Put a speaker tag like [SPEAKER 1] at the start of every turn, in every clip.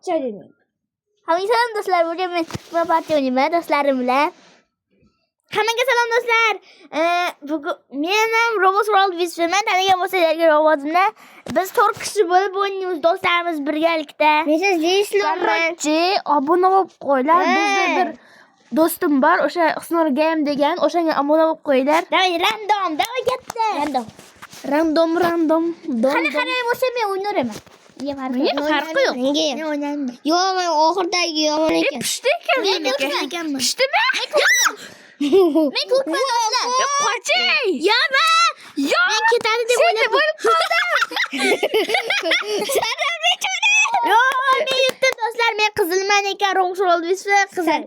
[SPEAKER 1] Joylayman.
[SPEAKER 2] Hammaga salom do'stlar. Bugun men partiya o'ynayman do'stlarim bilan. Hammaga salom do'stlar. Bugun men ham Roblox World Wizman tanigan bo'lsanglarga robotni biz 4 kishi bo'lib o'ynaymiz do'stlarimiz birgalikda.
[SPEAKER 1] Men Zeyslanman.
[SPEAKER 3] Qarorchi, obuna bo'lib qo'yinglar. Bizda bir do'stim bor, o'sha Husnur Game degan, o'shanga obuna bo'lib qo'yinglar.
[SPEAKER 2] Davay random, davay katta.
[SPEAKER 3] Random.
[SPEAKER 2] Qani bo'lsa men o'ynayman.
[SPEAKER 3] Menga farqi yo'q.
[SPEAKER 2] Men o'ynayman.
[SPEAKER 1] Yo'q, men oxirdagi yomon ekan.
[SPEAKER 3] Pishdi ekan meniki. Pishdimi?
[SPEAKER 2] Men ko'kman do'stlar.
[SPEAKER 3] Qochay.
[SPEAKER 2] Yo'qmi?
[SPEAKER 3] Yo'q.
[SPEAKER 2] Men ketadi deb o'ylab
[SPEAKER 3] qoldim.
[SPEAKER 2] Yo'q, men yutdim do'stlar. Men qizilman ekan, Roblox World Wizman qizil.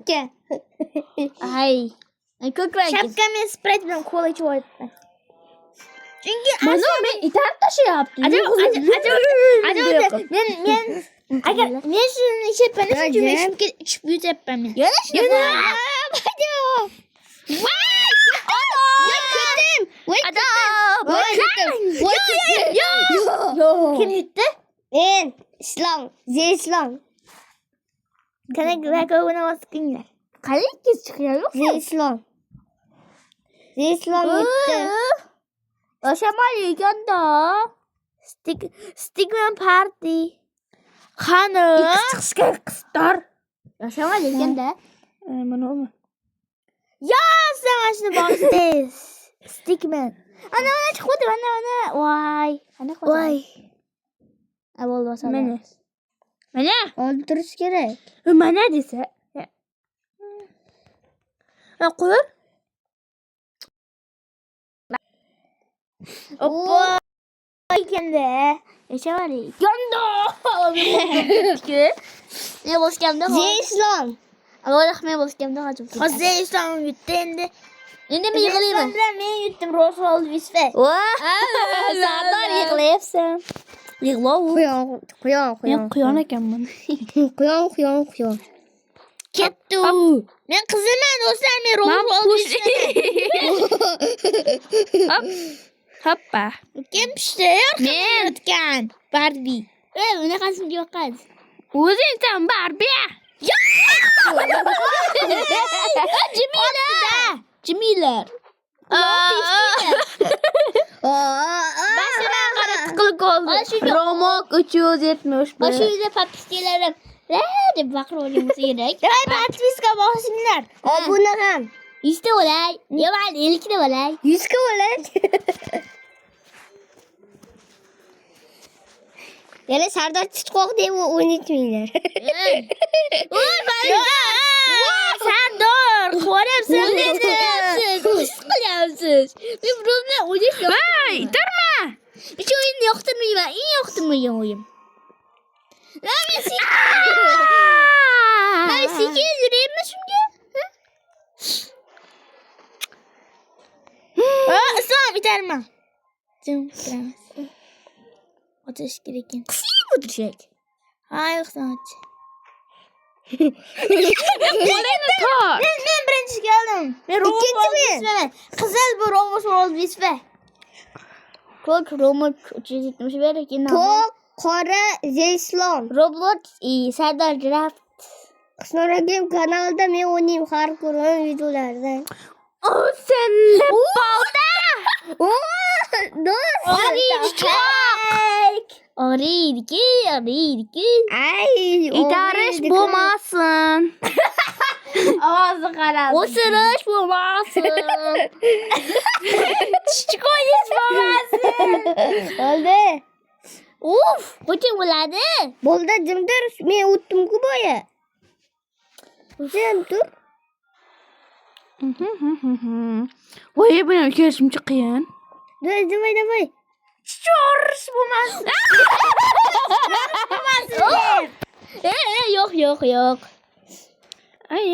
[SPEAKER 2] Ay. Ko'kman. Shapka men sprayt bilan qo'l ichib olibman. Chunki
[SPEAKER 3] Mana men itarib tashlayapti.
[SPEAKER 2] ajoyib. Men agar men shuni ichibman, shuncha men ichib yutyapman men. Yana shuni. Kim yutdi?
[SPEAKER 1] Men Islom, Zeyslan.
[SPEAKER 2] Qani glakoguna bosqinglar. Qani ikkinchi chiqyapti?
[SPEAKER 1] Zeyslan. Zeyslan yutdi.
[SPEAKER 2] Shamol yeganda. Stigman party. Qani?
[SPEAKER 3] Chiqishga qistar.
[SPEAKER 2] Shamol yeganda.
[SPEAKER 3] Mana umi.
[SPEAKER 2] Sen mana shuni bosdingiz. Stigman. Ana chiqdi, mana. Voy. Qani qo'y. Voy. Avval bosadi. Mana.
[SPEAKER 1] O'ldirish kerak.
[SPEAKER 3] Mana desa. Qo'y.
[SPEAKER 2] Oppo. Ekanda. Shamol yeganda. Ne bosganda?
[SPEAKER 1] Zeyslan.
[SPEAKER 2] Avval men bosganda hozir. Hozir Islom yutdi endi. Endi men yig'layman. Men yutdim Roblox World Wizman. Sardor yig'layapsan.
[SPEAKER 3] Yig'lov.
[SPEAKER 1] Quyon.
[SPEAKER 3] Men quyon ekanman.
[SPEAKER 1] Quyon.
[SPEAKER 2] Ketdi. Men qizilman do'stlar, men Roblox World Wizman.
[SPEAKER 3] Hoppa.
[SPEAKER 2] Kim pishdi? Men yutgan. Barbie. Bunaqasini yo'qadi.
[SPEAKER 3] O'zingsan Barbie.
[SPEAKER 2] Jimilar. Basidan qarab tiqilib qoldi.
[SPEAKER 3] Romok 375.
[SPEAKER 2] Mana shu yerda papistilarim deb baqiraveramiz kerak. Davay podpiska bosinglar.
[SPEAKER 1] Buni ham
[SPEAKER 2] 100 ta bo'lay. Yo, mayli 50 ta bo'lay.
[SPEAKER 1] 100 ga bo'lay. Yana Sardor Chichqoq deb o'ynaytmanglar.
[SPEAKER 2] Sardor, qo'rabsiz. Qilyapsiz. Men birovni o'ynash yo'q.
[SPEAKER 3] Voy, turma.
[SPEAKER 2] Shu o'yinni yoqtirmayman. Eng yoqtirmagan o'yin. Men sekin yuraymi shunga? Islom bitarma. Jim bitaramiz. O'tish kerak ekan. Qisib o'tirsak. Ha, yo'qsan. Men birinchi keldim. Men ikkinchiman. Qizil bu Roblox World Wizman. Ko'k Roblox 371 ekan.
[SPEAKER 1] To'q, qora Zeyslan.
[SPEAKER 2] Roblox Sardor Draft.
[SPEAKER 1] Husnur Game kanalida men o'ynayman har ko'rgan videolarda.
[SPEAKER 3] Sen lepota.
[SPEAKER 1] Do'st.
[SPEAKER 2] Oriydi.
[SPEAKER 1] Ay,
[SPEAKER 3] itarish bo'lmasin.
[SPEAKER 2] Ovozi qaradi. O'sirish bo'lmasin. Chiqoyish bo'lmasin.
[SPEAKER 1] Oldi.
[SPEAKER 2] Qachon bo'ladi?
[SPEAKER 1] Bo'ldi, jim tur. Men o'tdim-ku boya. Jim tur.
[SPEAKER 3] Voy, bu ham kelishimcha qiyin.
[SPEAKER 1] Davay.
[SPEAKER 3] Chorish bo'lmasin.
[SPEAKER 2] Yo'q.
[SPEAKER 3] Ay.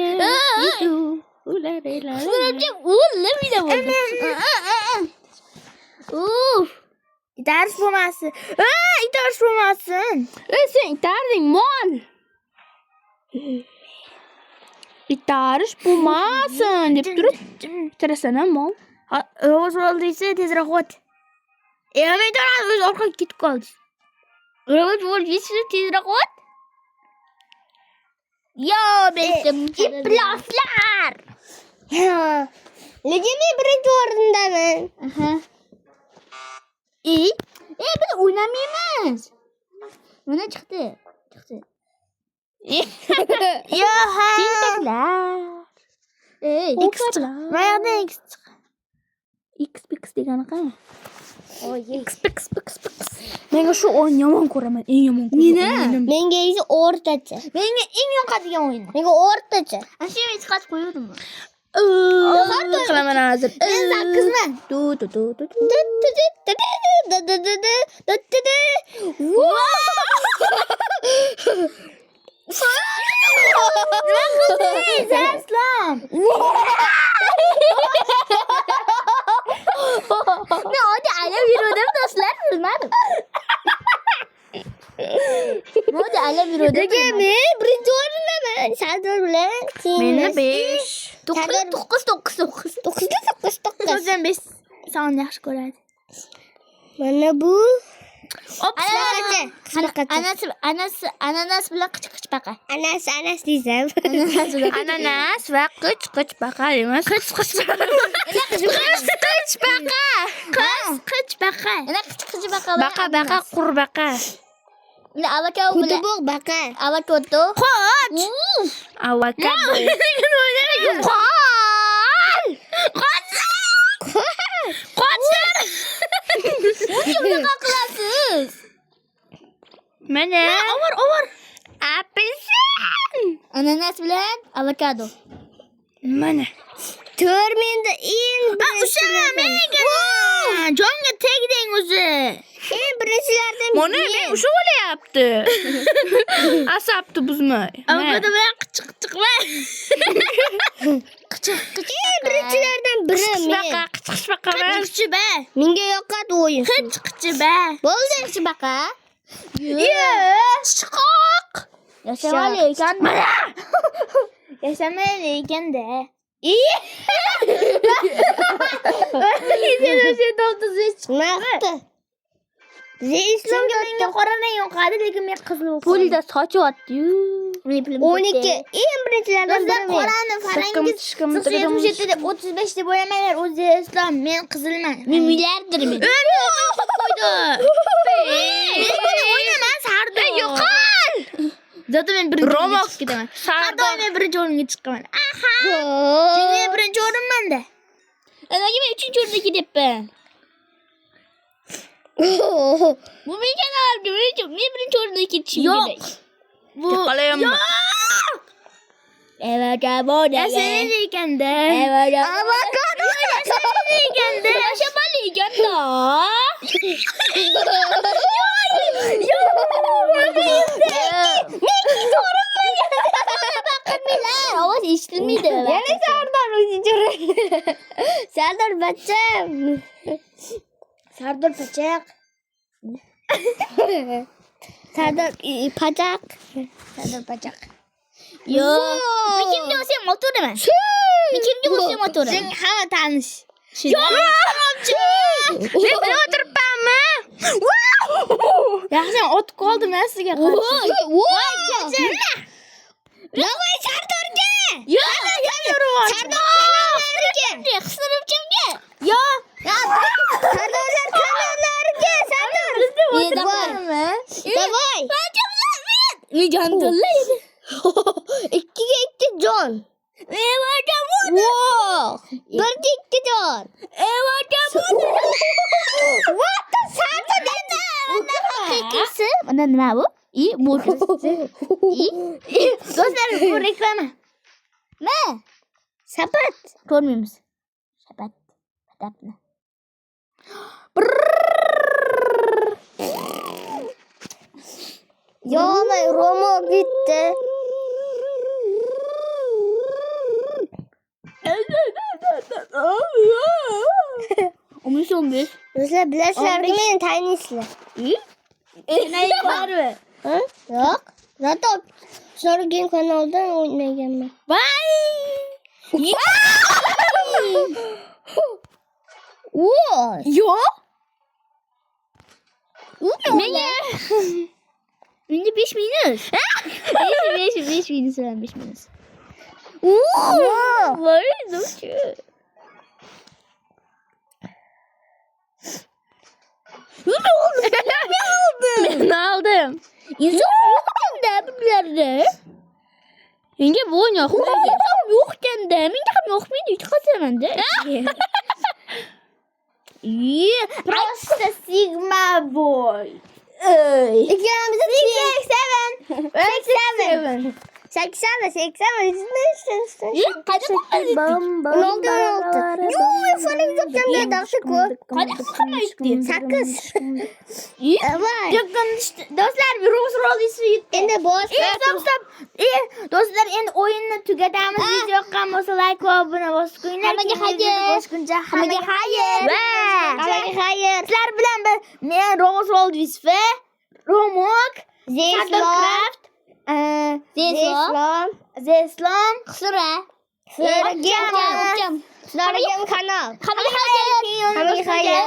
[SPEAKER 2] Itarish bo'lmasin.
[SPEAKER 3] Sen itarding mol. Itarish bo'lmasin deb turib. Itarasana mol.
[SPEAKER 2] Roblox World Wizman tezroq o't. Men o'z orqaga ketib qoldi. Roblox World Wizman tezroq o't. Yo benim İplaslar.
[SPEAKER 1] Nega men birinchi o'rindaman?
[SPEAKER 2] Aha. İyi. Biz oynamaymiz. Buna çıktı. Yo ha. Tintaklar. X çıktı. Nerede X çıktı? X degani qani?
[SPEAKER 3] Menga shu o'yin yomon ko'raman, eng yomon ko'raman.
[SPEAKER 1] Menga esa o'rtacha.
[SPEAKER 2] Menga eng yoqadigan o'yin.
[SPEAKER 1] Menga o'rtacha.
[SPEAKER 2] Ana shu yerga chiqarib qo'yuvdim.
[SPEAKER 3] Qilaman hozir.
[SPEAKER 2] Men sakkizman. Aslan. Men o'ta alab yurdim do'stlar, bilmadim. O'ta alab yurdim.
[SPEAKER 1] Nega men birinchi o'rindaman? Sardor bilan
[SPEAKER 3] Meni 5.
[SPEAKER 2] 9.
[SPEAKER 3] O'zim 5 son yaxshi ko'radi.
[SPEAKER 1] Mana bu
[SPEAKER 2] Ananas bilan qichqich baqa.
[SPEAKER 1] anas desam.
[SPEAKER 3] Ananas va qichqich baqa emas. Qichqich baqa.
[SPEAKER 2] Ana qichqich baqa.
[SPEAKER 3] Baqa qurbaqa.
[SPEAKER 2] Endi avokado bilan
[SPEAKER 1] Qudubuq baqa.
[SPEAKER 2] avokado.
[SPEAKER 3] Avokado.
[SPEAKER 2] Shunga qilasiz.
[SPEAKER 3] Mana. Ovor. Apelsin.
[SPEAKER 2] Ananas bilan avokado.
[SPEAKER 3] Mana.
[SPEAKER 1] To'rmenda eng birinchi.
[SPEAKER 3] Jonga tegding o'zi.
[SPEAKER 1] Eng birinchilardan
[SPEAKER 3] Mana men o'sha bo'layapti. Asabni buzmay.
[SPEAKER 2] Avokado bilan qichqich
[SPEAKER 1] eng birinchilardan biri men.
[SPEAKER 3] Qichqich baqa.
[SPEAKER 1] Menga yoqadi o'yin. Bo'ldi.
[SPEAKER 2] qichqich baqa.
[SPEAKER 3] Chiqoq.
[SPEAKER 2] Yashamali ekan. Yashamali ekanda.
[SPEAKER 1] Maqta.
[SPEAKER 2] Menga qora rang yoqadi, lekin men qizil o'qiyman. Pulda sochyapti-yu.
[SPEAKER 1] 12 eng birinchilardan biri men.
[SPEAKER 2] Qorani farangiz 077 deb 35 deb o'ylamanglar, o'zi islom, men qizilman. Men milliarderman. O'ynaman, Sardor. Yo'qol. Zato men birinchi o'ringa chiqib ketaman. Sardor men birinchi o'ringa chiqaman. Aha. Chunki men birinchi o'rinman-da. Nega men 3-o'ringa ketyapman? Bu menga nolga, men birinchi o'ringa ketishim kerak. Bu
[SPEAKER 3] Qolayapman.
[SPEAKER 2] Avokado
[SPEAKER 3] Yashamali ekanda.
[SPEAKER 2] Avokado ekanda. Yashamali ekanda. Ovoz eshitilmaydi.
[SPEAKER 1] Yana Sardor o'zincha o'rinda. Sardor bacham.
[SPEAKER 2] Sardor pachaq.
[SPEAKER 1] Sardor pachaq.
[SPEAKER 2] Sardor pachaq. Yo'q. Men kimga o'sam oturaman. Men kimga o'sam oturaman. Sen hamma tanish. Yo'q.
[SPEAKER 3] Men o'tiribmanmi? Yaxshi, otib qoldim sizga qarshi.
[SPEAKER 1] Voy, Navoiy Sardorga.
[SPEAKER 2] Yo'q.
[SPEAKER 1] Sardorlarga.
[SPEAKER 2] Hisobchimga.
[SPEAKER 1] Yo'q. Sardorlar kanallariga. Sardor. Navoiy.
[SPEAKER 2] Men jon to'llaydi.
[SPEAKER 1] 2ga 2 jon. Wow. 1ga 2 jon. What the Sardor dedi.
[SPEAKER 2] Haqiqiysi. Mana nima bu? Bu do'stlar, bu reklama. Nima?
[SPEAKER 1] Sapat.
[SPEAKER 2] Ko'rmaymiz. Sapat. Patapni.
[SPEAKER 1] Yo'may Romo bitti. Sizlar bilasizlarmi meni taniysiz?
[SPEAKER 2] Bormi?
[SPEAKER 1] Yo'q. Zato Sorgen kanalda o'ynaganman. Voy.
[SPEAKER 3] Yo'q.
[SPEAKER 2] Menga 5 minus. 5 5 minus bilan 5 minus. Voy, zo'rchi.
[SPEAKER 3] Men aldım.
[SPEAKER 2] İnson yo'q-da bularda.
[SPEAKER 3] Menga bu o'yin yoqmaydi.
[SPEAKER 2] İnson yo'q-da. Menga ham yoqmaydi, yutqazaman-da. Просто Sigma boy.
[SPEAKER 1] İkimiz de
[SPEAKER 2] 87.
[SPEAKER 1] 80.
[SPEAKER 2] Qanaqa qildik?
[SPEAKER 1] 16. Yo'q, falan yapacağım da
[SPEAKER 2] Qanaqa qilmaydi?
[SPEAKER 1] 8. Давай.
[SPEAKER 2] Do'stlar, bir Rolls-Royce yutdi.
[SPEAKER 1] Endi bosh.
[SPEAKER 2] Stop. Do'stlar, endi o'yinni tugatamiz. Video yoqqan bo'lsa like va obuna bosib qo'yinglar.
[SPEAKER 1] Hammaga xayr.
[SPEAKER 2] Hammaga xayr.
[SPEAKER 1] Hammaga xayr.
[SPEAKER 2] Sizlar bilan men Rolls-Royce va Romok, Saddlecraft, Zeslom,
[SPEAKER 1] Sura.
[SPEAKER 2] Sura
[SPEAKER 1] Game kanal.
[SPEAKER 2] Hammaga xayr.
[SPEAKER 1] Hammaga xayr.